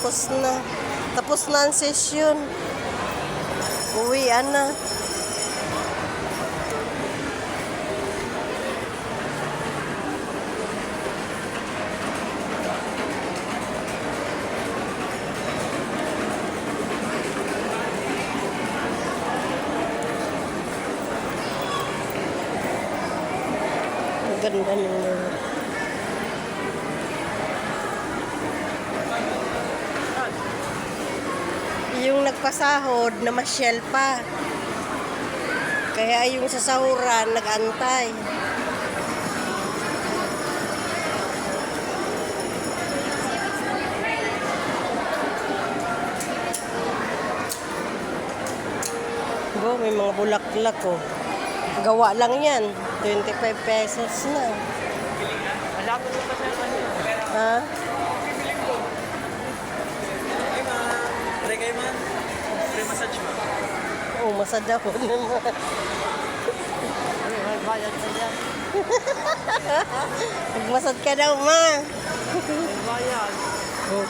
Tapos na. Tapos na ang session. Uwian na. Ang ganda ng yung nagpasahod na masyel pa. Kaya yung sasahuran nag-antay. Bo, may mga bulaklak oh. Gawa lang yan. 25 pesos na. Alam mo ba sa kanila? Ha? Pre kayo man. Pre massage mo. Oh, masada ko naman. May bayad na yan. Magmasad ka daw, ma. May bayad. Oh.